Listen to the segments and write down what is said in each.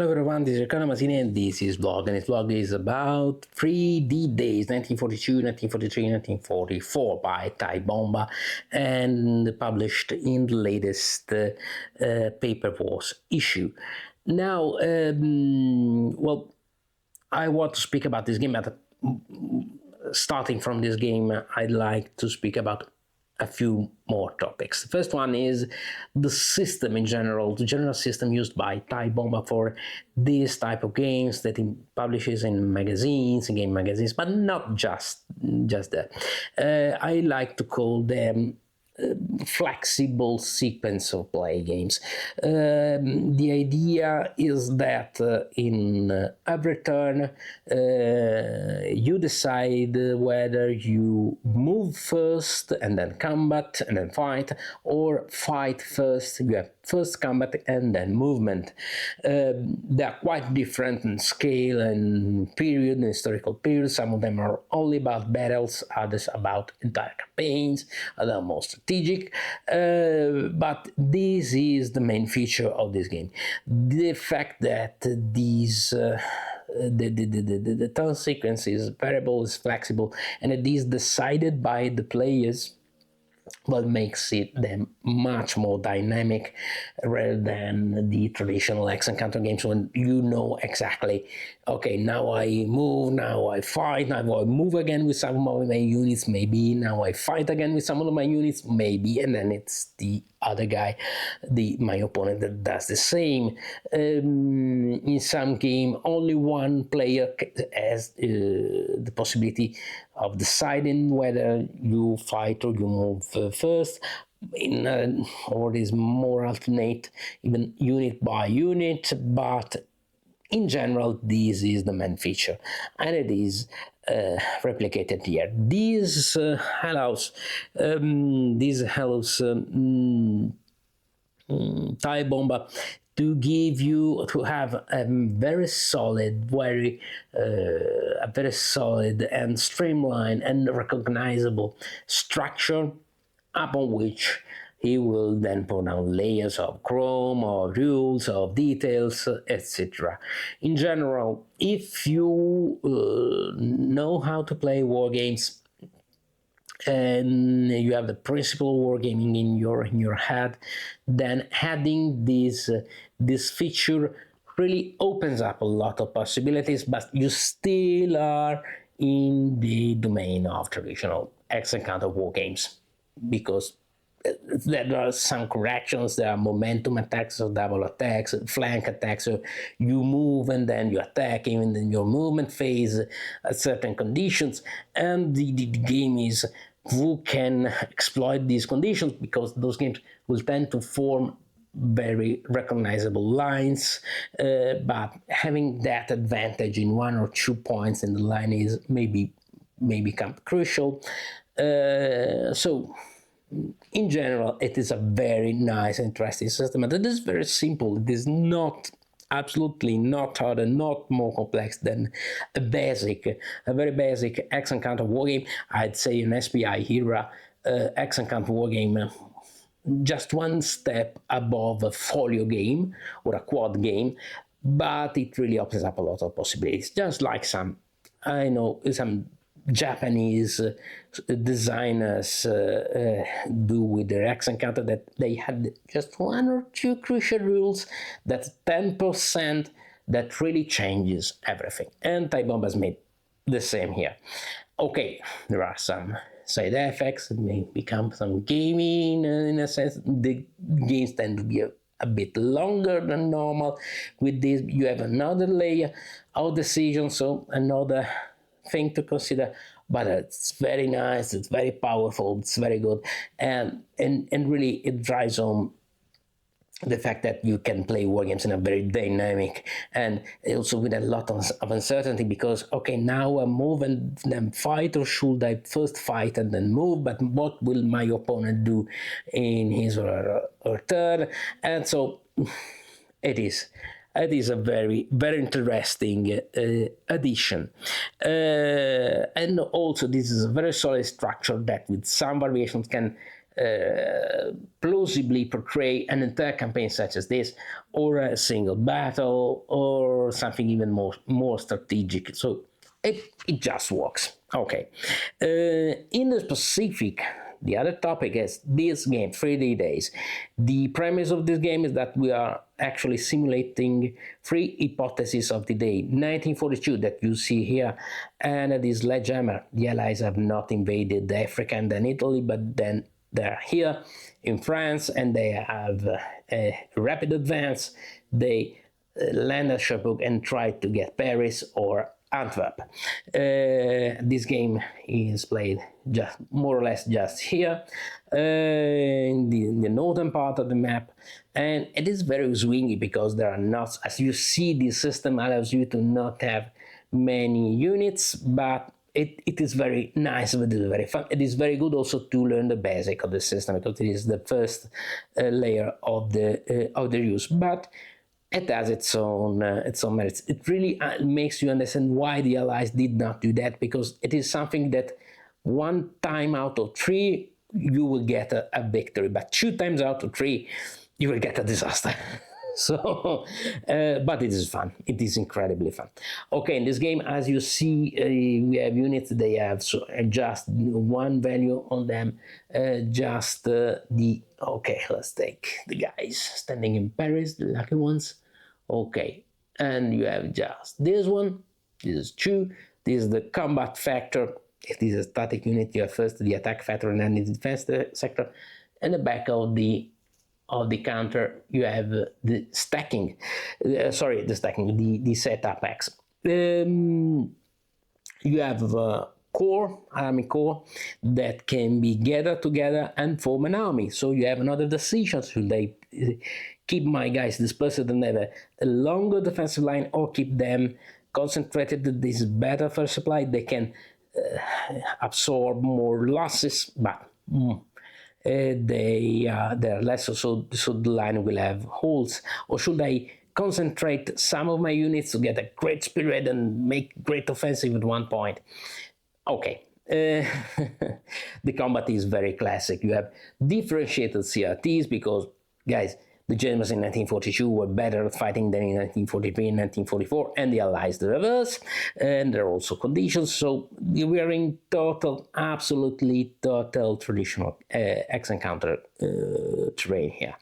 Hello everyone, this is Riccardo Masini and this is WLOG, and this WLOG is about 3D days 1942, 1943, 1944 by Bomba, and published in the latest Paper Wars issue. Now, well, I want to speak about this game, but starting from this game, I'd like to speak about a few more topics. The first one is the system in general, the general system used by Bomba for this type of games that he publishes in magazines, in game magazines, but not just that. I like to call them flexible sequence of play games. The idea is that in every turn you decide whether you move first and then combat and then fight, or fight first, you have first combat and then movement. They are quite different in scale and period, and historical period. Some of them are only about battles, others about entire campaigns, others are more strategic, but this is the main feature of this game. The fact that these the turn sequence is variable, is flexible, and it is decided by the players, what makes it then much more dynamic rather than the traditional X and counter games when you know exactly, okay, now I move, now I fight, now I move again with some of my units, maybe, now I fight again with some of my units, maybe, and then it's the other guy, my opponent, that does the same. In some game, only one player has the possibility of deciding whether you fight or you move first. Or is more alternate, even unit by unit, but in general, this is the main feature, and it is replicated here. This allows Bomba to have a very solid, and streamlined and recognizable structure, upon which he will then put down layers of chrome, or rules, of details, etc. In general, if you know how to play war games and you have the principle of wargaming in your head, then adding this feature really opens up a lot of possibilities, but you still are in the domain of traditional X and counter war games, because there are some corrections. There are momentum attacks or double attacks, flank attacks, so you move and then you attack even in your movement phase at certain conditions, and the game is who can exploit these conditions, because those games will tend to form very recognizable lines, but having that advantage in 1 or 2 points in the line is maybe become crucial. So in general, it is a very nice, interesting system, and it is very simple. It is absolutely not harder, not more complex than a very basic X and counter wargame. I'd say an SPI era X and counter wargame, just one step above a folio game or a quad game, but it really opens up a lot of possibilities, just like some Japanese designers do with their X and counter, that they had just 1 or 2 crucial rules, that's 10% that really changes everything. And Bomba's made the same here. Okay, there are some side effects, it may become some gaming in a sense. The games tend to be a bit longer than normal. With this, you have another layer of decision, so another thing to consider, but it's very nice, it's very powerful, it's very good, and really it drives home the fact that you can play wargames in a very dynamic and also with a lot of uncertainty, because okay, now I move and then fight, or should I first fight and then move, but what will my opponent do in his or her turn? And so it is a very, very interesting addition. And also, this is a very solid structure that with some variations can plausibly portray an entire campaign such as this, or a single battle, or something even more strategic. So it just works. Okay. In the specific, the other topic is this game, 3D Days. The premise of this game is that we are actually simulating three hypotheses of the day. 1942 that you see here, and the sledgehammer. The Allies have not invaded Africa and then Italy, but then they're here in France and they have a rapid advance. They land at Cherbourg and try to get Paris or Antwerp. This game is played just more or less just here in the northern part of the map, and it is very swingy because there are not, as you see, the system allows you to not have many units, but it is very nice, it is very fun. It is very good also to learn the basic of the system because it is the first layer of the use, but it has its own merits. It really makes you understand why the Allies did not do that, because it is something that 1 time out of 3 you will get a victory, but 2 times out of 3 you will get a disaster. So, but it is fun. It is incredibly fun. Okay, in this game, as you see, we have units. They have just one value on them. Okay, let's take the guys standing in Paris, the lucky ones. Okay, and you have just this one. This is 2. This is the combat factor. If this is a static unit, you have first the attack factor and then the defense sector. And the back of the counter, you have the stacking. The setup X. You have army core that can be gathered together and form an army. So you have another decision: should I keep my guys dispersed and have a longer defensive line, or keep them concentrated? This is better for supply. They can absorb more losses, but they're less, so the line will have holes. Or should I concentrate some of my units to get a great spirit and make great offensive at one point? Okay. The combat is very classic. You have differentiated CRTs because, guys, the Germans in 1942 were better at fighting than in 1943 and 1944, and the Allies the reverse. And there are also conditions, so we are in absolutely total traditional X and counter terrain here.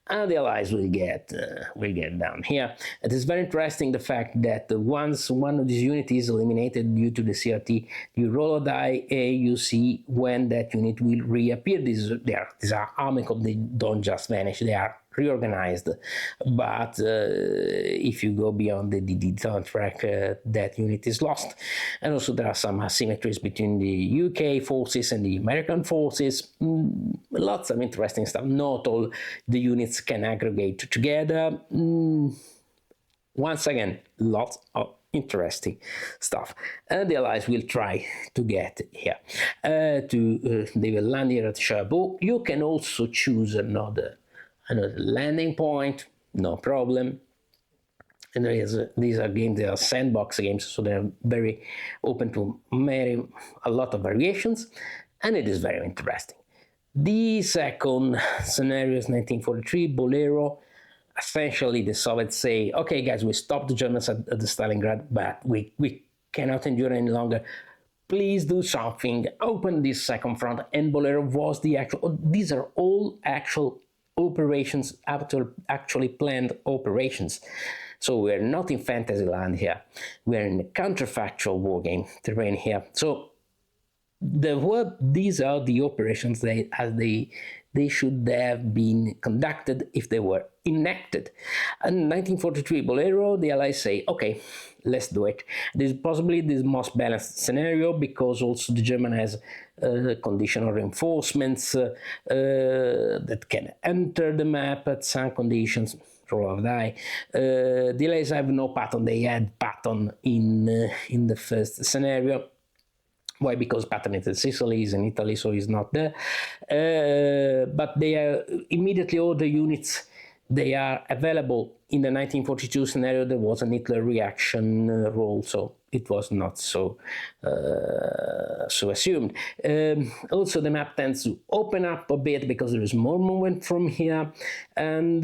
And the Allies will get down here. It is very interesting the fact that once one of these units is eliminated due to the CRT, you roll a die and you see when that unit will reappear. These are army codes. They don't just vanish, they are reorganized. But if you go beyond the track, that unit is lost. And also there are some asymmetries between the UK forces and the American forces. Lots of interesting stuff. Not all the units can aggregate together. Once again, lots of interesting stuff, and the Allies will try to get here. They will land here at Cherbourg. You can also choose another landing point, no problem. And these are games, they are sandbox games, so they're very open to a lot of variations, and it is very interesting. The second scenario is 1943, Bolero. Essentially, the Soviets say, okay, guys, we stopped the Germans at the Stalingrad, but we cannot endure any longer. Please do something. Open this second front. And Bolero was the actual... These are all actual operations, actually planned operations. So we're not in fantasy land here. We're in the counterfactual wargame terrain here. So these are the operations they should have been conducted if they were enacted. In 1943 Bolero, the Allies say, okay, let's do it. This is possibly the most balanced scenario because also the German has conditional reinforcements that can enter the map at some conditions. Roll of die. The Allies have no pattern. They had pattern in the first scenario. Why? Because Patton is in Sicily, is in Italy, so he's not there. But they are immediately all the units they are available in the 1942 scenario. There was a Hitler reaction role, so it was not so assumed. Also, the map tends to open up a bit because there is more movement from here, and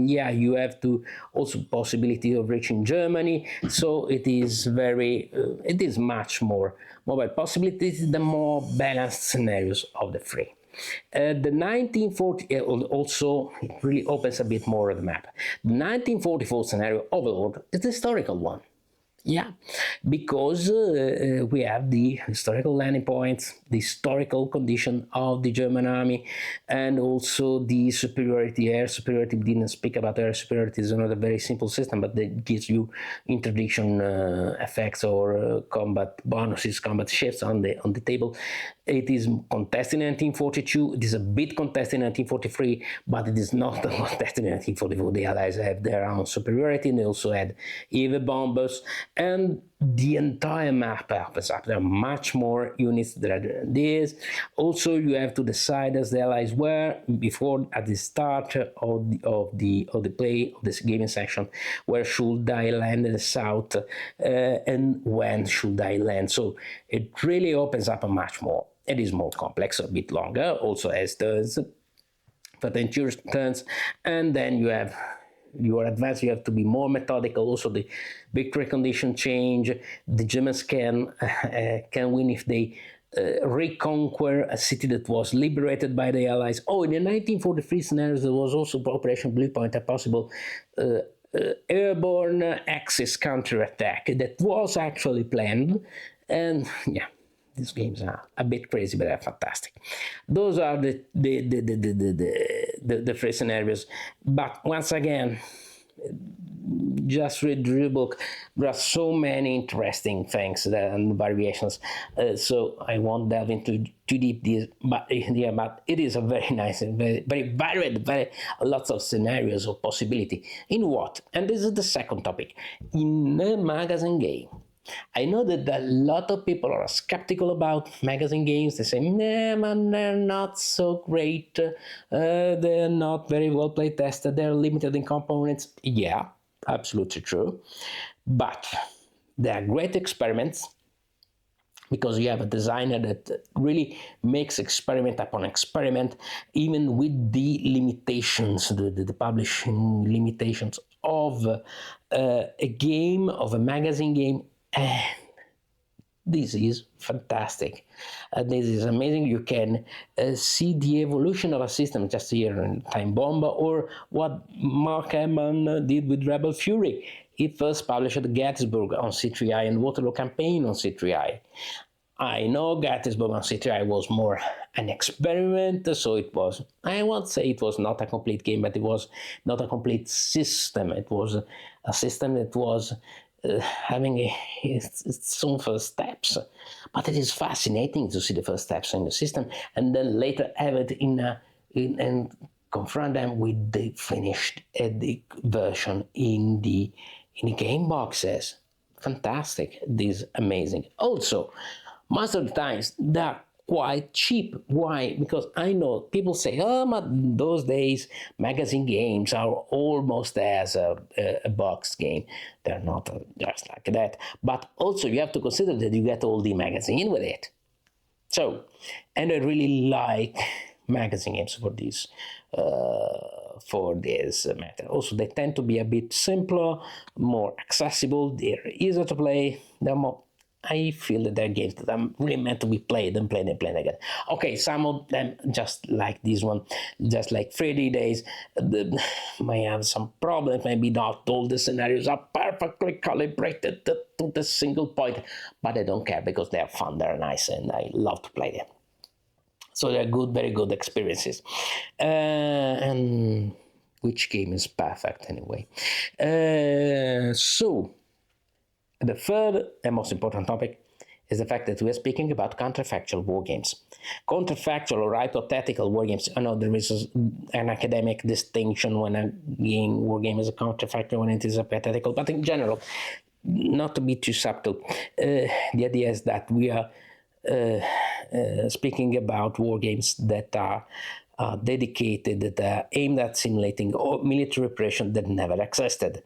yeah, you have to also possibility of reaching Germany. So it is it is much more mobile. Possibilities, the more balanced scenarios of the three. The 1940 also it really opens a bit more of the map. The 1944 scenario Overlord is the historical one. Yeah, because we have the historical landing points, the historical condition of the German army, and also the superiority, air superiority. We didn't speak about air superiority. It's another very simple system, but that gives you interdiction effects or combat bonuses, combat shifts on the table. It is contested in 1942. It is a bit contested in 1943, but it is not contested in 1944. The Allies have their own superiority, and they also had EVA bombers, and the entire map opens up. There are much more units than this. Also, you have to decide, as the Allies were before, at the start of the play of this gaming section, where should I land in the south and when should I land. So it really opens up a much more. It is more complex, a bit longer, also has turns, but then turns, and then you have your advance, you have to be more methodical. Also, the victory condition change. The Germans can win if they reconquer a city that was liberated by the Allies. Oh, in the 1943 scenarios, there was also Operation Blue Point, a possible airborne Axis counterattack that was actually planned, and yeah. These games are a bit crazy, but they're fantastic. Those are the three scenarios. But once again, just read the book. There are so many interesting things and variations. So I won't delve into too deep this, but yeah, but it is a very nice and very varied, lots of scenarios of possibility. In what? And this is the second topic. In a magazine game. I know that a lot of people are skeptical about magazine games. They say, nah, man, they're not so great. They're not very well play tested. They're limited in components. Yeah, absolutely true. But they are great experiments because you have a designer that really makes experiment upon experiment, even with the limitations, the publishing limitations of a game, of a magazine game. And this is fantastic. This is amazing. You can see the evolution of a system just here in Time Bomba, or what Mark Emmon did with Rebel Fury. He first published Gettysburg on C3I and Waterloo Campaign on C3I. I know Gettysburg on C3I was more an experiment, so it was, I won't say it was not a complete game, but it was not a complete system. It was a system that was having its own first steps, but it is fascinating to see the first steps in the system, and then later have it and confront them with the finished version in the game boxes. Fantastic! This is amazing. Also, most of the times they're quite cheap. Why? Because I know people say, oh, but those days magazine games are almost as a box game. They're not just like that. But also you have to consider that you get all the magazine with it. So, and I really like magazine games for this matter. Also, they tend to be a bit simpler, more accessible. They're easier to play. They're more, I feel that they're games that are really meant to be played and played and played again. Okay, some of them, just like this one, just like 3D Days, may have some problems. Maybe not all the scenarios are perfectly calibrated to the single point, but I don't care because they're fun, they're nice, and I love to play them. So they're good, very good experiences. And which game is perfect anyway? So the third and most important topic is the fact that we are speaking about counterfactual wargames. Counterfactual or hypothetical wargames. I know there is an academic distinction when a wargame is a counterfactual, when it is a hypothetical, but in general, not to be too subtle, the idea is that we are speaking about wargames that are dedicated, aimed at simulating military operation that never existed.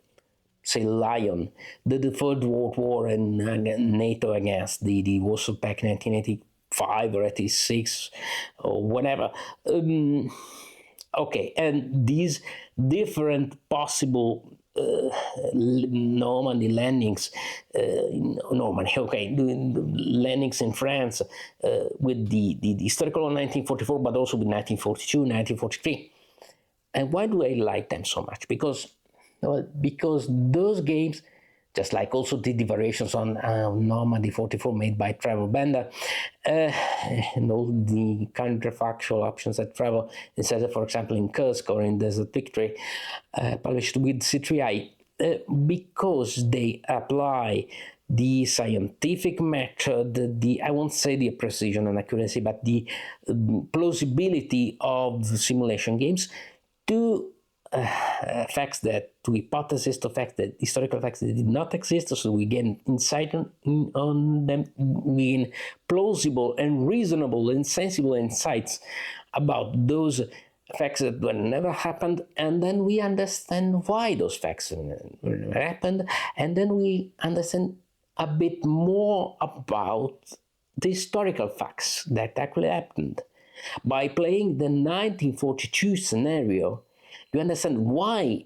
Say Lion, the Third World War and NATO against the Warsaw Pact 1985 or 86 or whatever. Okay, and these different possible Normandy landings, Normandy, okay, landings in France with the historical of 1944, but also with 1942, 1943. And why do I like them so much? Because those games, just like also the variations on Normandy 44 made by Trevor Bender, and all the counterfactual options that Trevor, instead of, for example, in Kursk or in Desert Victory, published with C3I, because they apply the scientific method, I won't say the precision and accuracy, but the plausibility of simulation games to facts to hypotheses, to facts that historical facts that did not exist, so we gain insight on them, we gain plausible and reasonable and sensible insights about those facts that never happened, and then we understand why those facts never happened, and then we understand a bit more about the historical facts that actually happened. By playing the 1942 scenario, you understand why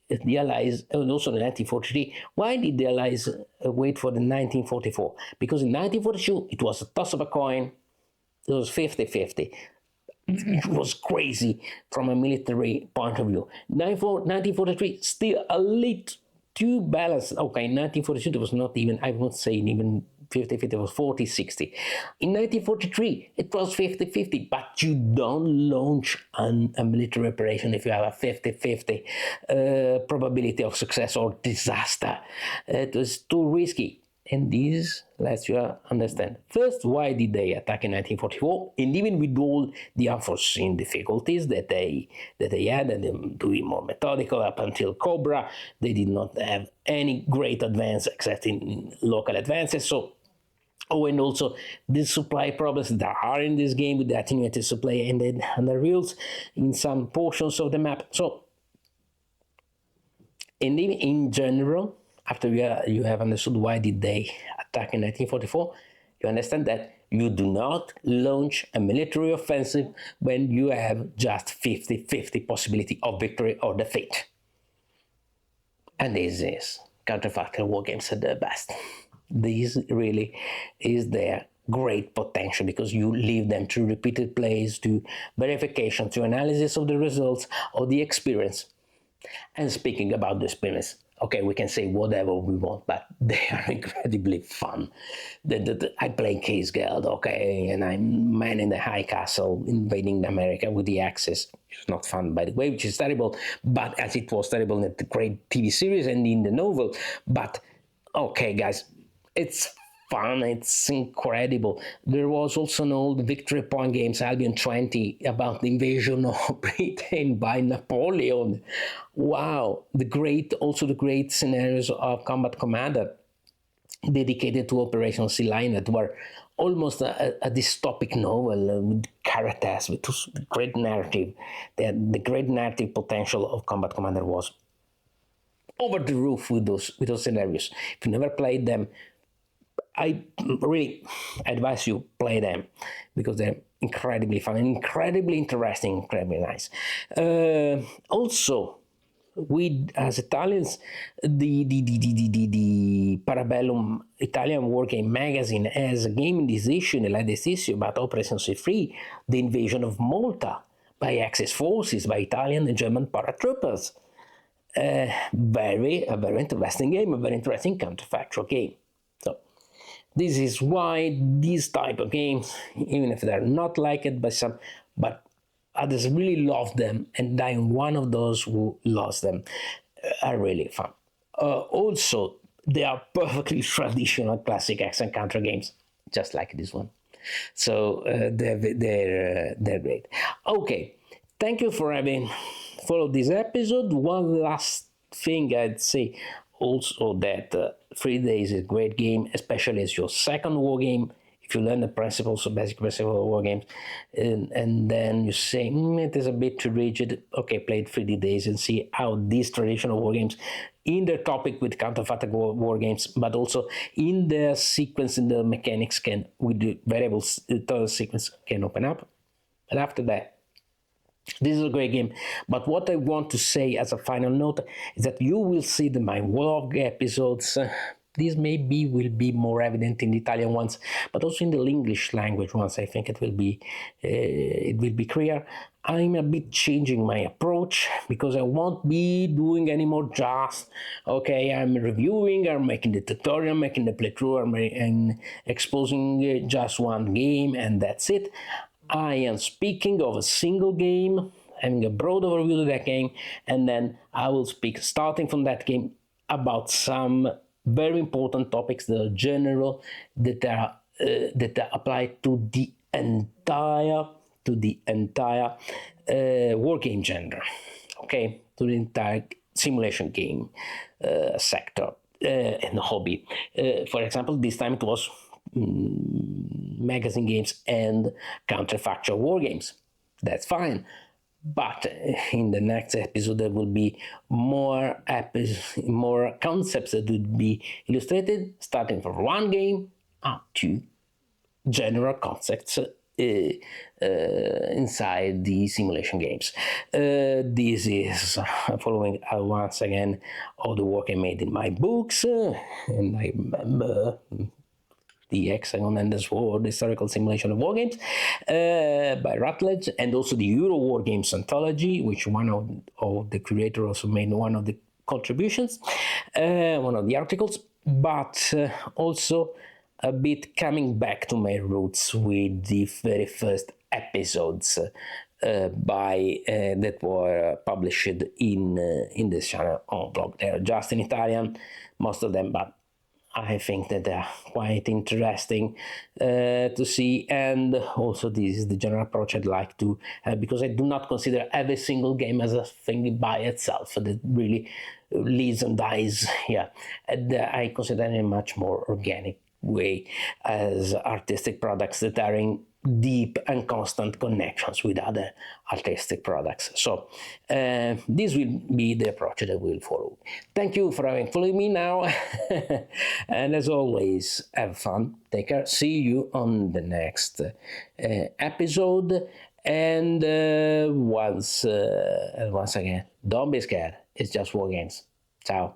the Allies, and also the 1943, why did the Allies wait for the 1944? Because in 1942, it was a toss of a coin. It was 50-50. It was crazy from a military point of view. 1943, still a little too balanced. Okay, in 1942, it was not even, I won't say even 50-50, it was 40-60. In 1943, it was 50-50, but you don't launch a military operation if you have a 50-50 probability of success or disaster. It was too risky. And this lets you understand. First, why did they attack in 1944? And even with all the unforeseen difficulties that they had, and to be more methodical, up until Cobra, they did not have any great advance except in local advances. So, and also the supply problems that are in this game with the attenuated supply and the reels in some portions of the map. So, and in general, after you have understood why did they attack in 1944, you understand that you do not launch a military offensive when you have just 50-50 possibility of victory or defeat. And this is counterfactual wargames at their best. This really is their great potential because you leave them to repeated plays, to verification, to analysis of the results, of the experience. And speaking about the experience, okay, we can say whatever we want, but they are incredibly fun. I play Case Guild, okay, and I'm manning the high castle, invading America with the Axis. It's not fun, by the way, which is terrible, but as it was terrible in the great TV series and in the novel. But, okay, guys, it's fun, it's incredible. There was also an old Victory Point Games, Albion 20, about the invasion of Britain by Napoleon. Wow, the great scenarios of Combat Commander dedicated to Operation Sea Lion that were almost a dystopic novel with characters, with great narrative. The great narrative potential of Combat Commander was over the roof with those scenarios. If you never played them, I really advise you play them because they're incredibly fun, incredibly interesting, incredibly nice. Also, we as Italians, the Parabellum Italian Wargame magazine has a game in this issue, in the latest issue, about Operation Sea Free, the invasion of Malta by Axis forces, by Italian and German paratroopers. A very interesting game, a very interesting counterfactual game. So, this is why these type of games, even if they're not liked by some, but others really love them, and I'm one of those who loves them, are really fun. Also, they are perfectly traditional classic action counter games, just like this one. So they're great. Okay, thank you for having followed this episode. One last thing I'd say also that 3 Days is a great game, especially as your second war game. if you learn the principles, so basic principles of war games, and then you say, it is a bit too rigid, okay, play it 3D days and see how these traditional war games, in their topic with counterfactual war games, but also in their sequence, in the mechanics, can, with the variables, the total sequence can open up. And after that, this is a great game. But what I want to say as a final note is that you will see that my vlog episodes, these maybe will be more evident in the Italian ones, but also in the English language ones. I think it will be clear. I'm a bit changing my approach because I won't be doing any more just, okay, I'm reviewing, I'm making the tutorial, making the playthrough, and exposing just one game, and that's it. I am speaking of a single game, having a broad overview of that game, and then I will speak, starting from that game, about some very important topics that are general, that are apply to the entire war game genre, okay, to the entire simulation game sector and hobby. For example, this time it was magazine games and counterfactual war games. That's fine. But in the next episode, there will be more concepts that would be illustrated, starting from one game up to general concepts inside the simulation games. This is following once again all the work I made in my books, and I remember the Hexagon and the Sword, Historical Simulation of War Games, by Rutledge, and also the Euro War Games Anthology, which one of the creators also made one of the contributions, one of the articles, but also a bit coming back to my roots with the very first episodes that were published in this channel on blog. They are just in Italian, most of them, but I think that they are quite interesting to see, and also this is the general approach I'd like to have, because I do not consider every single game as a thing by itself that really lives and dies here. And I consider them in a much more organic way as artistic products that are in deep and constant connections with other artistic products. So this will be the approach that we'll follow. Thank you for having followed me now. And as always, have fun, take care, see you on the next episode. And once again, don't be scared, it's just war games. Ciao.